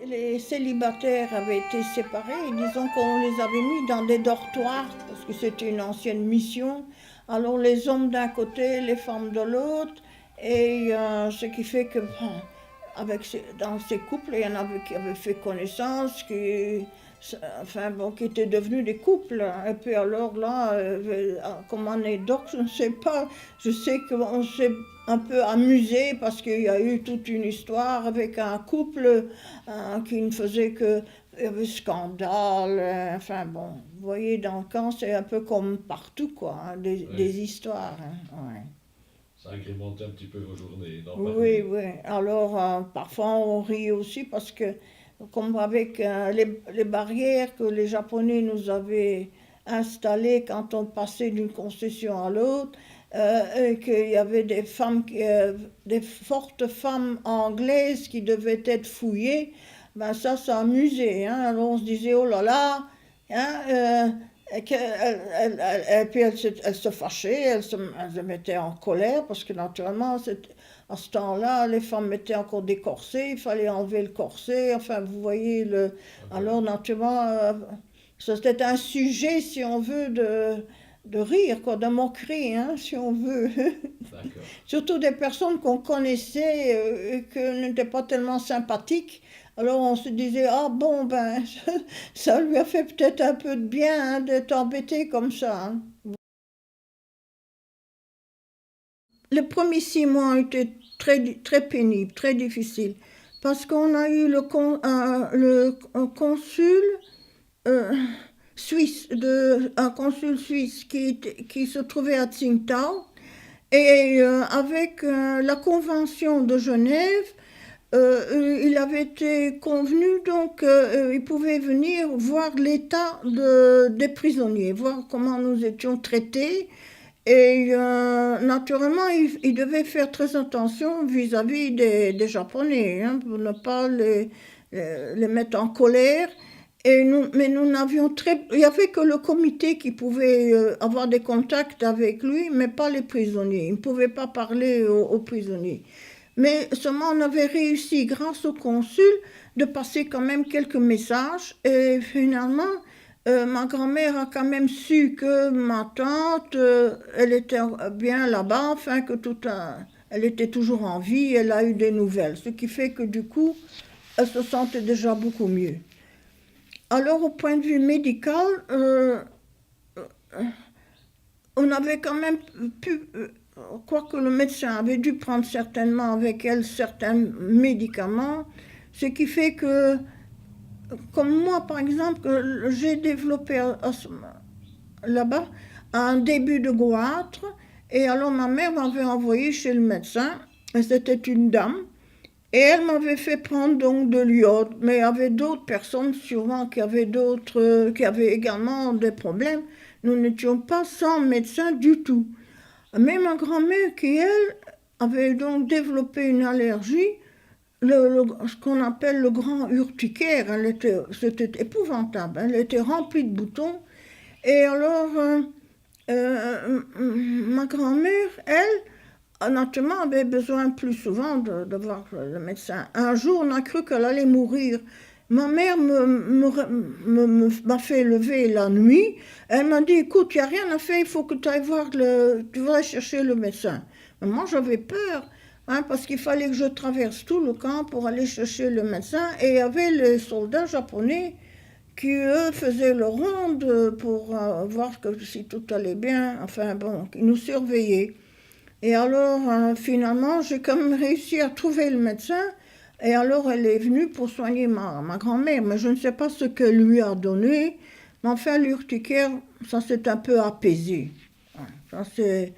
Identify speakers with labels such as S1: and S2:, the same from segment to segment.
S1: Les célibataires avaient été séparés et disons qu'on les avait mis dans des dortoirs parce que c'était une ancienne mission. Alors les hommes d'un côté, les femmes de l'autre, et ce qui fait que bon, dans ces couples, il y en avait qui avaient fait connaissance, enfin bon, qui étaient devenus des couples. Et puis alors là, comme anecdote, je ne sais pas, je sais qu'on s'est un peu amusé parce qu'il y a eu toute une histoire avec un couple qui ne faisait que. Il y avait scandale, enfin bon, vous voyez, dans le camp, c'est un peu comme partout, quoi, hein,
S2: Oui,
S1: des histoires. Hein, ouais.
S2: ça agrémente un petit peu vos journées, d'en
S1: Oui,
S2: parler.
S1: oui. Alors, parfois, on rit aussi parce que, comme avec les barrières que les Japonais nous avaient installées quand on passait d'une concession à l'autre, et qu'il y avait des femmes, des fortes femmes anglaises qui devaient être fouillées, ben ça amusait, hein. Alors, on se disait, oh là là, hein, et puis elle se fâchait, elle se mettait en colère parce que naturellement, à ce temps-là, les femmes mettaient encore des corsets, il fallait enlever le corset, enfin vous voyez,
S2: Ah ben
S1: alors
S2: oui,
S1: naturellement, c'était un sujet, si on veut, de rire, quoi, de moquerie, hein, si on veut.
S2: d'accord.
S1: Surtout des personnes qu'on connaissait et qui n'étaient pas tellement sympathiques. Alors on se disait, ah bon, ben, ça lui a fait peut-être un peu de bien hein, d'être embêté comme ça. Hein. Les premiers 6 mois ont été très pénibles, très difficiles, parce qu'on a eu un consul euh, suisse, un consul suisse qui se trouvait à Tsingtao, et avec la Convention de Genève, il avait été convenu, donc il pouvait venir voir l'état des prisonniers, voir comment nous étions traités. Et naturellement, il devait faire très attention vis-à-vis des Japonais, hein, pour ne pas les mettre en colère. Mais nous n'avions il n'y avait que le comité qui pouvait avoir des contacts avec lui, mais pas les prisonniers. Il ne pouvait pas parler aux prisonniers. Mais seulement on avait réussi, grâce au consul, de passer quand même quelques messages. Et finalement, ma grand-mère a quand même su que ma tante, elle était bien là-bas, enfin que elle était toujours en vie, elle a eu des nouvelles. Ce qui fait que du coup, elle se sentait déjà beaucoup mieux. Alors au point de vue médical, on avait quand même pu, quoique le médecin avait dû prendre certainement avec elle certains médicaments, ce qui fait que, comme moi par exemple, j'ai développé là-bas un début de goitre, et alors ma mère m'avait envoyé chez le médecin, et c'était une dame, et elle m'avait fait prendre donc de l'iode, mais il y avait d'autres personnes sûrement qui avaient également des problèmes. Nous n'étions pas sans médecin du tout. Mais ma grand-mère, qui elle, avait donc développé une allergie, ce qu'on appelle le grand urticaire, c'était épouvantable, elle était remplie de boutons. Et alors, ma grand-mère, elle, naturellement, avait besoin plus souvent de voir le médecin. Un jour, on a cru qu'elle allait mourir. Ma mère m'a fait lever la nuit. Elle m'a dit, écoute, il n'y a rien à faire, il faut que tu ailles tu vas chercher le médecin. Mais moi, j'avais peur, hein, parce qu'il fallait que je traverse tout le camp pour aller chercher le médecin. Et il y avait les soldats japonais qui, eux, faisaient le ronde pour voir que si tout allait bien. Enfin bon, qui nous surveillaient. Et alors, finalement, j'ai quand même réussi à trouver le médecin. Et alors, elle est venue pour soigner ma grand-mère. Mais je ne sais pas ce qu'elle lui a donné. Mais enfin, l'urticaire, ça s'est un peu apaisé. Ouais, ça, c'est.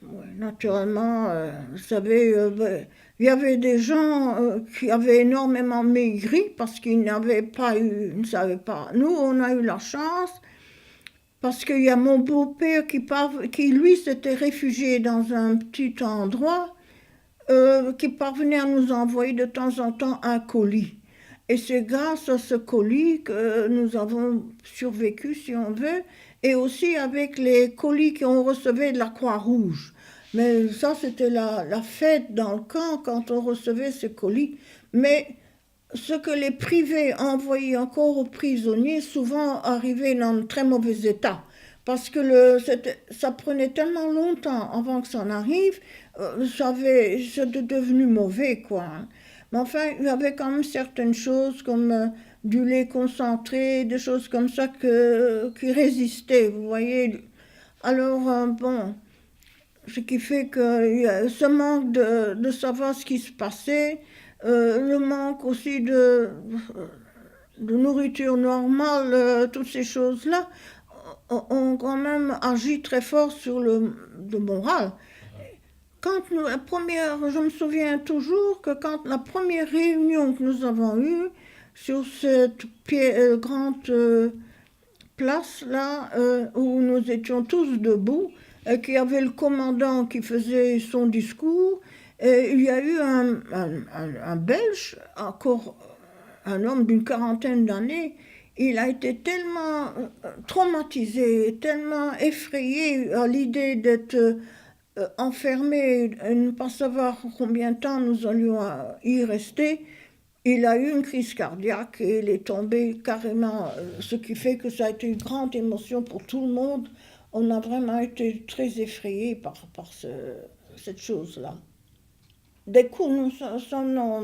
S1: Ouais, naturellement, vous savez, il y avait des gens qui avaient énormément maigri parce qu'ils n'avaient pas eu, ils ne savaient pas. Nous, on a eu la chance parce qu'il y a mon beau-père qui lui s'était réfugié dans un petit endroit qui parvenait à nous envoyer de temps en temps un colis. Et c'est grâce à ce colis que nous avons survécu, si on veut, et aussi avec les colis qu'on recevait de la Croix-Rouge. Mais ça, c'était la fête dans le camp quand on recevait ces colis. Mais ce que les privés envoyaient encore aux prisonniers, souvent arrivait dans un très mauvais état. Parce que ça prenait tellement longtemps avant que ça en arrive, c'était devenu mauvais, quoi. Mais enfin, il y avait quand même certaines choses comme du lait concentré, des choses comme ça qui résistaient, vous voyez. Alors, bon, ce qui fait qu'il y a ce manque de savoir ce qui se passait, le manque aussi de nourriture normale, toutes ces choses-là, ont quand même agi très fort sur le moral. Quand je me souviens toujours que quand la première réunion que nous avons eue sur cette grande place là où nous étions tous debout, et qu'il y avait le commandant qui faisait son discours, et il y a eu un Belge, encore un homme d'une quarantaine d'années. Il a été tellement traumatisé, tellement effrayé à l'idée d'être enfermé et ne pas savoir combien de temps nous allions y rester. Il a eu une crise cardiaque et il est tombé carrément, ce qui fait que ça a été une grande émotion pour tout le monde. On a vraiment été très effrayés par cette chose-là. Des coups, non,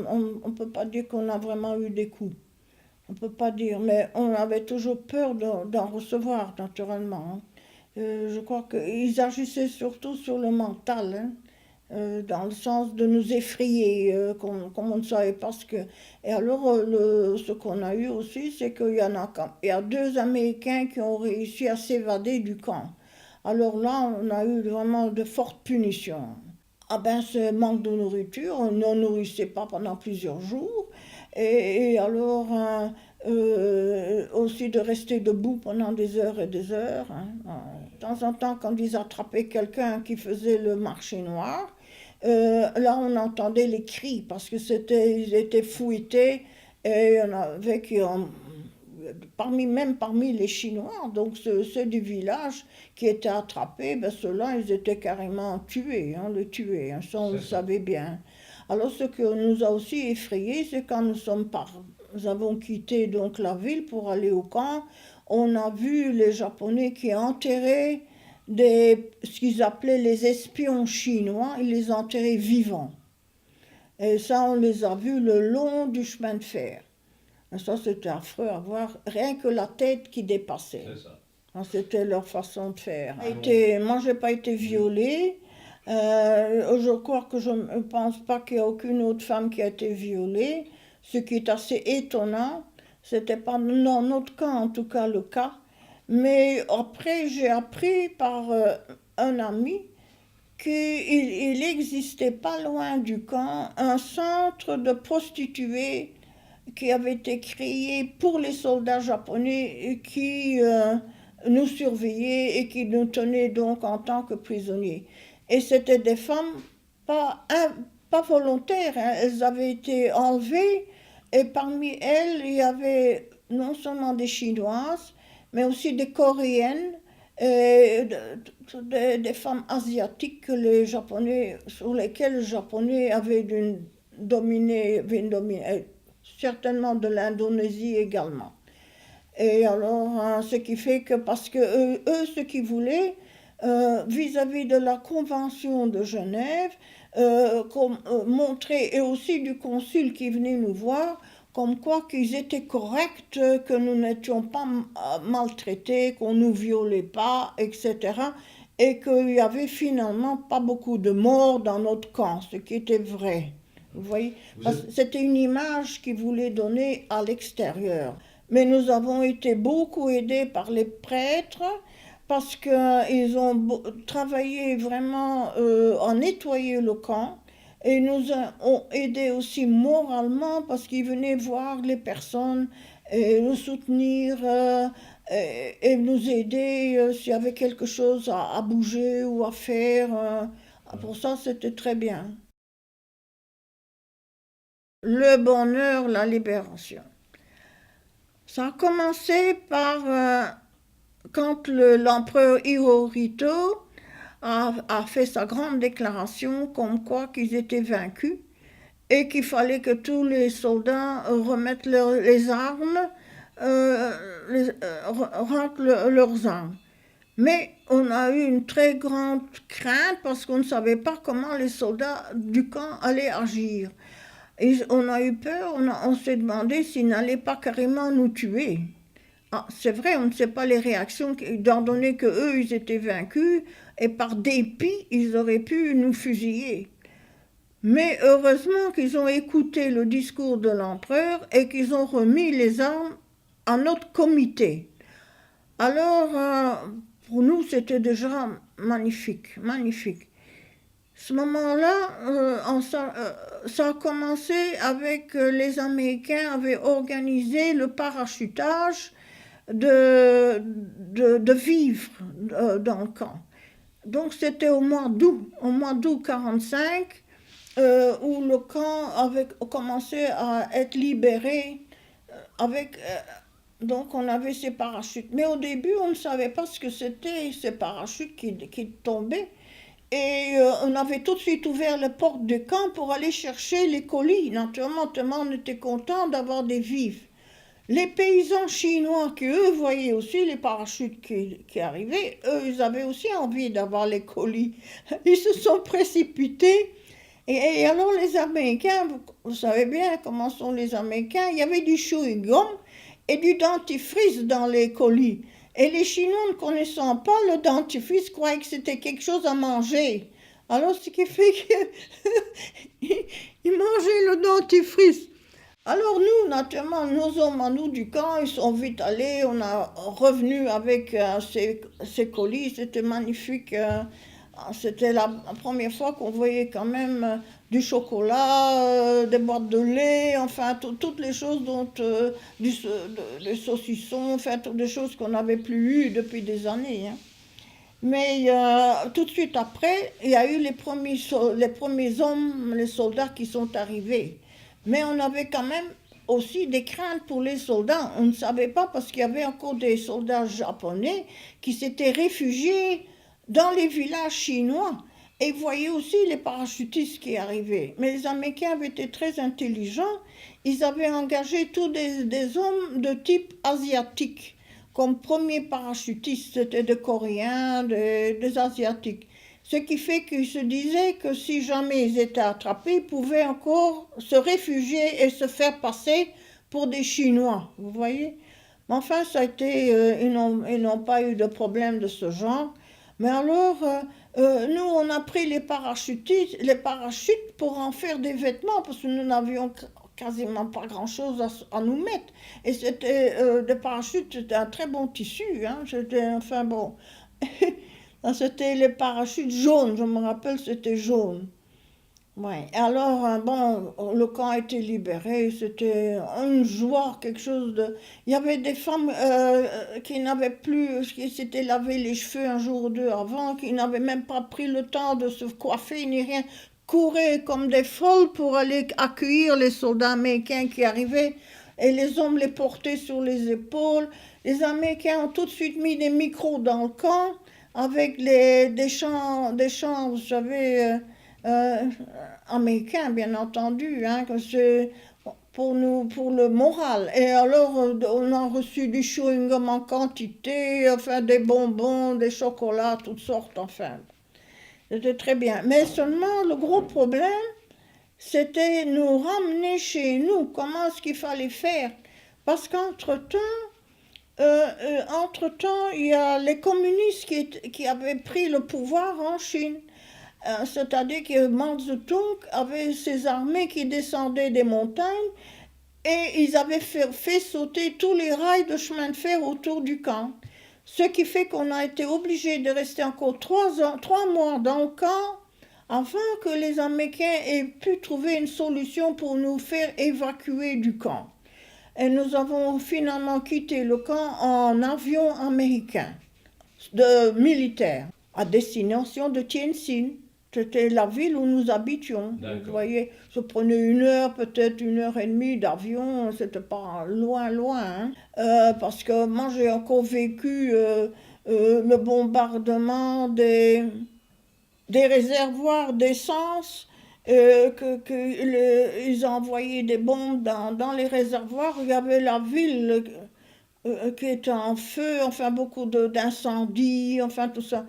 S1: on ne peut pas dire qu'on a vraiment eu des coups. On ne peut pas dire, mais on avait toujours peur d'en recevoir, naturellement. Je crois qu'ils agissaient surtout sur le mental, hein, dans le sens de nous effrayer, comme on ne savait pas ce que... Et alors, ce qu'on a eu aussi, c'est qu'il y a 2 Américains qui ont réussi à s'évader du camp. Alors là, on a eu vraiment de fortes punitions. Ah ben, ce manque de nourriture, on ne nourrissait pas pendant plusieurs jours. Et alors, aussi de rester debout pendant des heures et des heures. Hein. De temps en temps, quand ils attrapaient quelqu'un qui faisait le marché noir, là, on entendait les cris parce que ils étaient fouettés et il y en avait même parmi les Chinois, donc ceux du village qui étaient attrapés, ben ceux-là, ils étaient carrément tués, hein, hein, ça on le savait bien. Alors ce qui nous a aussi effrayés, c'est quand nous avons quitté donc la ville pour aller au camp, on a vu les Japonais qui enterraient ce qu'ils appelaient les espions chinois, ils les enterraient vivants. Et ça, on les a vus le long du chemin de fer. Et ça, c'était affreux à voir, rien que la tête qui dépassait.
S2: C'est ça.
S1: C'était leur façon de faire. Moi, je n'ai pas été violée. Je crois que je ne pense pas qu'il y ait aucune autre femme qui a été violée. Ce qui est assez étonnant, c'était pas dans notre cas, en tout cas, le cas. Mais après, j'ai appris par un ami qu'il existait pas loin du camp un centre de prostituées qui avait été créé pour les soldats japonais qui nous surveillaient et qui nous tenaient donc en tant que prisonniers. Et c'était des femmes pas volontaires, hein. Elles avaient été enlevées et parmi elles, il y avait non seulement des Chinoises, mais aussi des Coréennes, et des femmes asiatiques sur lesquelles les Japonais avaient dominé, certainement de l'Indonésie également. Et alors, ce qui fait que, parce que eux ce qu'ils voulaient, vis-à-vis de la Convention de Genève, montrer, et aussi du consul qui venait nous voir, comme quoi qu'ils étaient corrects, que nous n'étions pas maltraités, qu'on ne nous violait pas, etc. Et qu'il n'y avait finalement pas beaucoup de morts dans notre camp, ce qui était vrai. Vous voyez, c'était une image qu'ils voulaient donner à l'extérieur. Mais nous avons été beaucoup aidés par les prêtres parce qu'ils ont travaillé vraiment à nettoyer le camp et nous ont aidés aussi moralement parce qu'ils venaient voir les personnes et nous soutenir et nous aider s'il y avait quelque chose à bouger ou à faire. Pour ça, c'était très bien. Le bonheur, la libération. Ça a commencé par quand l'empereur Hirohito a fait sa grande déclaration comme quoi qu'ils étaient vaincus et qu'il fallait que tous les soldats remettent les armes, rentrent leurs armes. Mais on a eu une très grande crainte parce qu'on ne savait pas comment les soldats du camp allaient agir. Et on a eu peur, on s'est demandé s'ils n'allaient pas carrément nous tuer. Ah, c'est vrai, on ne sait pas les réactions, étant donné qu'eux, ils étaient vaincus, et par dépit, ils auraient pu nous fusiller. Mais heureusement qu'ils ont écouté le discours de l'empereur et qu'ils ont remis les armes à notre comité. Alors, pour nous, c'était déjà magnifique, magnifique. Ce moment-là, ça a commencé avec les Américains avaient organisé le parachutage de vivres dans le camp. Donc c'était au mois d'août 1945, où le camp avait commencé à être libéré donc on avait ces parachutes. Mais au début, on ne savait pas ce que c'était, ces parachutes qui tombaient. Et on avait tout de suite ouvert les portes du camp pour aller chercher les colis. Naturellement, tout le monde était content d'avoir des vivres. Les paysans chinois qui, eux, voyaient aussi les parachutes qui arrivaient, eux, ils avaient aussi envie d'avoir les colis. Ils se sont précipités. Et alors les Américains, vous savez bien comment sont les Américains, il y avait du chewing-gum et du dentifrice dans les colis. Et les Chinois, ne connaissant pas le dentifrice, croyaient que c'était quelque chose à manger. Alors, ce qui fait qu'ils mangeaient le dentifrice. Alors nous, naturellement, nos hommes à nous du camp, ils sont vite allés, on a revenu avec ces colis, c'était magnifique. C'était la première fois qu'on voyait quand même du chocolat, des boîtes de lait, enfin toutes les choses des saucissons, enfin toutes les choses qu'on n'avait plus eues depuis des années. Hein. Mais tout de suite après, il y a eu les premiers hommes, les soldats qui sont arrivés. Mais on avait quand même aussi des craintes pour les soldats. On ne savait pas parce qu'il y avait encore des soldats japonais qui s'étaient réfugiés dans les villages chinois. Et voyaient aussi les parachutistes qui arrivaient. Mais les Américains avaient été très intelligents. Ils avaient engagé tous des hommes de type asiatique. Comme premiers parachutistes, c'était des Coréens, des Asiatiques. Ce qui fait qu'ils se disaient que si jamais ils étaient attrapés, ils pouvaient encore se réfugier et se faire passer pour des Chinois, vous voyez. Mais enfin, ça a été, ils n'ont pas eu de problème de ce genre. Mais alors, nous, on a pris les parachutes pour en faire des vêtements, parce que nous n'avions quasiment pas grand-chose à nous mettre. Et c'était des parachutes, c'était un très bon tissu, hein, c'était, enfin bon... C'était les parachutes jaunes, je me rappelle, c'était jaune. Ouais. Alors, bon, le camp a été libéré, c'était une joie, quelque chose de... Il y avait des femmes qui n'avaient plus, qui s'étaient lavé les cheveux un jour ou deux avant, qui n'avaient même pas pris le temps de se coiffer ni rien, couraient comme des folles pour aller accueillir les soldats américains qui arrivaient, et les hommes les portaient sur les épaules. Les Américains ont tout de suite mis des micros dans le camp, avec des chants, vous savez, américains, bien entendu, hein, que c'est pour le moral. Et alors, on a reçu du chewing-gum en quantité, enfin, des bonbons, des chocolats, toutes sortes, enfin. C'était très bien. Mais seulement, le gros problème, c'était nous ramener chez nous. Comment est-ce qu'il fallait faire? Parce qu'entre-temps, il y a les communistes qui avaient pris le pouvoir en Chine. C'est-à-dire que Mao Zedong avait ses armées qui descendaient des montagnes et ils avaient fait sauter tous les rails de chemin de fer autour du camp. Ce qui fait qu'on a été obligé de rester encore 3 mois dans le camp avant que les Américains aient pu trouver une solution pour nous faire évacuer du camp. Et nous avons finalement quitté le camp en avion américain, militaire, à destination de Tientsin. C'était la ville où nous habitions. Vous voyez, je prenais 1 heure, peut-être 1h30 d'avion, c'était pas loin, hein. Parce que moi j'ai encore vécu le bombardement des réservoirs d'essence Ils ont envoyé des bombes dans les réservoirs. Il y avait la ville qui était en feu, enfin beaucoup d'incendies, enfin tout ça.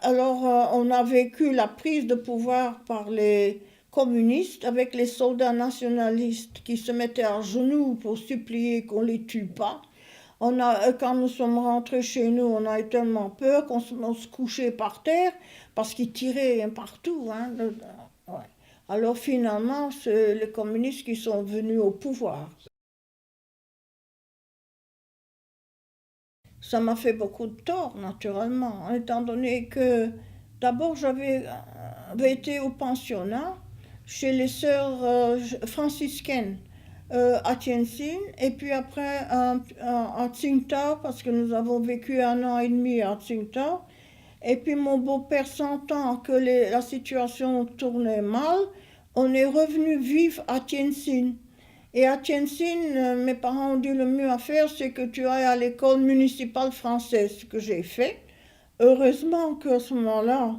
S1: Alors on a vécu la prise de pouvoir par les communistes avec les soldats nationalistes qui se mettaient à genoux pour supplier qu'on les tue pas. Quand nous sommes rentrés chez nous, on a eu tellement peur on se couchait par terre parce qu'ils tiraient partout. Hein, ouais. Alors finalement, c'est les communistes qui sont venus au pouvoir. Ça m'a fait beaucoup de tort, naturellement, étant donné que d'abord j'avais été au pensionnat chez les sœurs franciscaines à Tientsin, et puis après à Tsingtao, parce que nous avons vécu 1 an et demi à Tsingtao. Et puis mon beau-père, sentant que la situation tournait mal, on est revenu vivre à Tientsin. Et à Tientsin, mes parents ont dit le mieux à faire, c'est que tu ailles à l'école municipale française, ce que j'ai fait. Heureusement qu'à ce moment-là,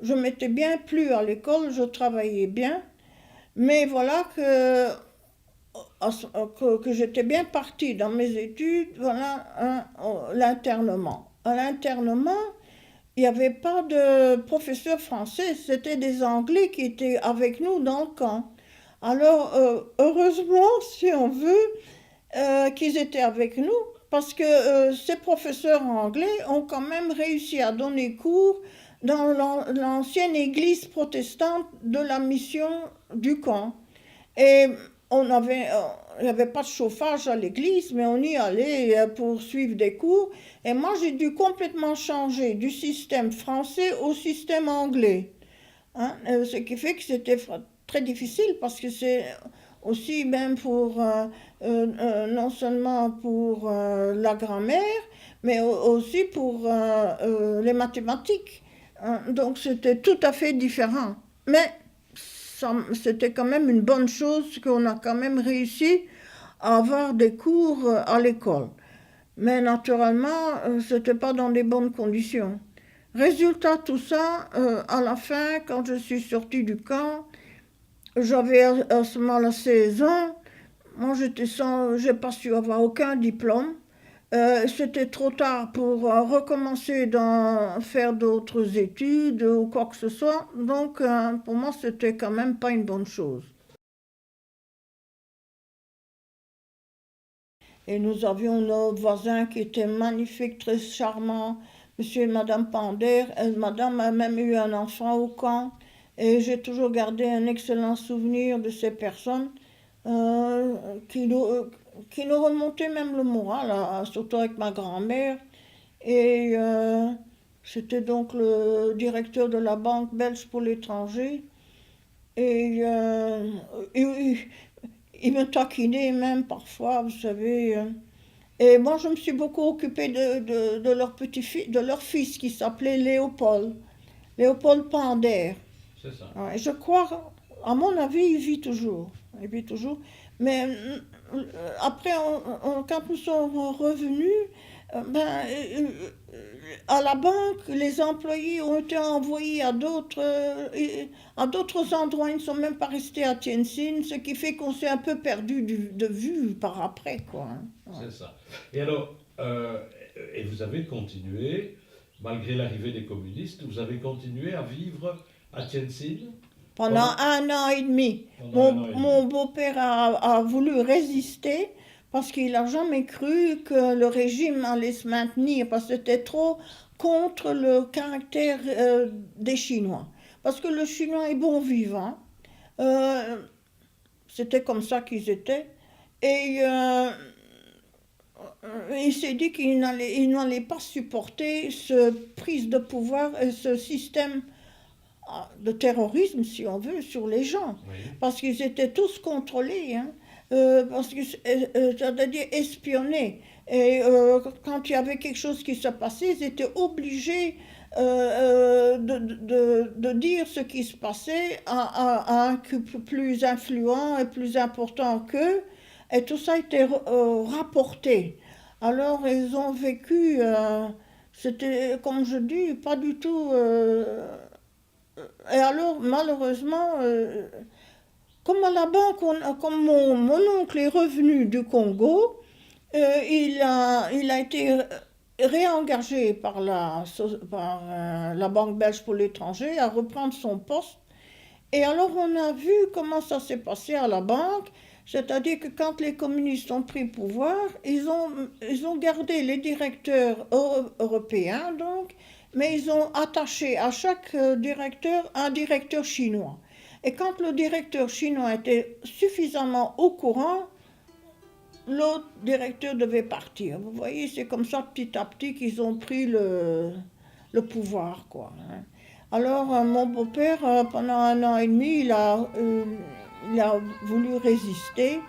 S1: je m'étais bien plu à l'école, je travaillais bien. Mais voilà que j'étais bien partie dans mes études, voilà l'internement. À l'internement, il n'y avait pas de professeur français, c'était des Anglais qui étaient avec nous dans le camp. Alors, heureusement, si on veut, qu'ils étaient avec nous, parce que ces professeurs anglais ont quand même réussi à donner cours dans l'ancienne église protestante de la mission du camp. Et il n'y avait pas de chauffage à l'église, mais on y allait pour suivre des cours. Et moi, j'ai dû complètement changer du système français au système anglais. Hein, ce qui fait que c'était très difficile parce que c'est aussi même non seulement pour la grammaire, mais aussi pour les mathématiques. Hein. Donc c'était tout à fait différent. Mais c'était quand même une bonne chose qu'on a quand même réussi à avoir des cours à l'école. Mais naturellement, c'était pas dans des bonnes conditions. Résultat, tout ça, à la fin, quand je suis sortie du camp, j'avais à ce moment-là 16 ans. Moi, j'ai pas su avoir aucun diplôme. C'était trop tard pour recommencer faire d'autres études ou quoi que ce soit. Donc, pour moi, c'était quand même pas une bonne chose. Et nous avions nos voisins qui étaient magnifiques, très charmants, monsieur et madame Pander. Madame a même eu un enfant au camp. Et j'ai toujours gardé un excellent souvenir de ces personnes euh, qui, nous, euh, qui nous remontaient même le moral, surtout avec ma grand-mère. Et c'était donc le directeur de la Banque belge pour l'étranger. Et il me taquinait même parfois, vous savez. Et moi, je me suis beaucoup occupée de leur de leur fils qui s'appelait Léopold. Léopold Pander.
S2: C'est ça.
S1: Ouais, je crois, à mon avis, il vit toujours. Il vit toujours. Mais après, quand nous sommes revenus, à la banque, les employés ont été envoyés à d'autres endroits. Ils ne sont même pas restés à Tientsin, ce qui fait qu'on s'est un peu perdu de vue par après, quoi. Hein. Ouais.
S2: C'est ça. Et alors, et vous avez continué, malgré l'arrivée des communistes, vous avez continué à vivre à Tientsin
S1: Pendant 1 an et demi.
S2: pendant un an et
S1: Mon
S2: demi.
S1: beau-père a voulu résister parce qu'il n'a jamais cru que le régime allait se maintenir, parce que c'était trop contre le caractère des Chinois. Parce que le Chinois est bon vivant. Euh, C'était comme ça qu'ils étaient. Et il s'est dit il n'allait pas supporter ce prise de pouvoir et ce système de terrorisme, si on veut, sur les gens.
S2: Oui.
S1: Parce qu'ils étaient tous contrôlés, hein, c'est-à-dire espionnés. Et quand il y avait quelque chose qui se passait, ils étaient obligés de dire ce qui se passait à un plus influent et plus important qu'eux. Et tout ça était rapporté. Alors ils ont vécu, c'était, comme je dis, pas du tout Et alors, malheureusement, comme à la banque, comme mon oncle est revenu du Congo, il a été réengagé par la Banque belge pour l'étranger à reprendre son poste. Et alors on a vu comment ça s'est passé à la banque, c'est-à-dire que quand les communistes ont pris le pouvoir, ils ont gardé les directeurs européens, donc, mais ils ont attaché à chaque directeur un directeur chinois. Et quand le directeur chinois était suffisamment au courant, l'autre directeur devait partir. Vous voyez, c'est comme ça petit à petit qu'ils ont pris le pouvoir, quoi. Alors, mon beau-père, pendant 1 an et demi, il a voulu résister.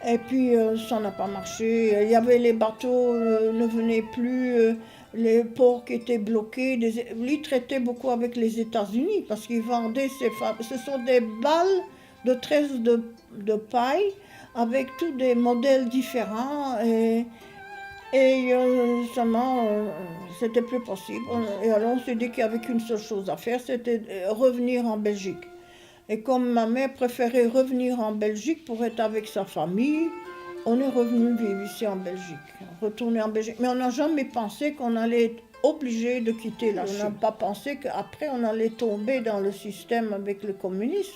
S1: Et puis, ça n'a pas marché. Il y avait les bateaux ne venaient plus, les ports qui étaient bloqués. Il traitait beaucoup avec les États-Unis parce qu'ils vendaient ce sont des balles de tresse de paille avec tous des modèles différents. Et seulement, c'était plus possible. Et alors, on s'est dit qu'il n'y avait qu'une seule chose à faire, c'était revenir en Belgique. Et comme ma mère préférait revenir en Belgique pour être avec sa famille, on est revenu vivre ici en Belgique, retourner en Belgique. Mais on n'a jamais pensé qu'on allait être obligé de quitter la Chine. On n'a pas pensé qu'après on allait tomber dans le système avec les communistes.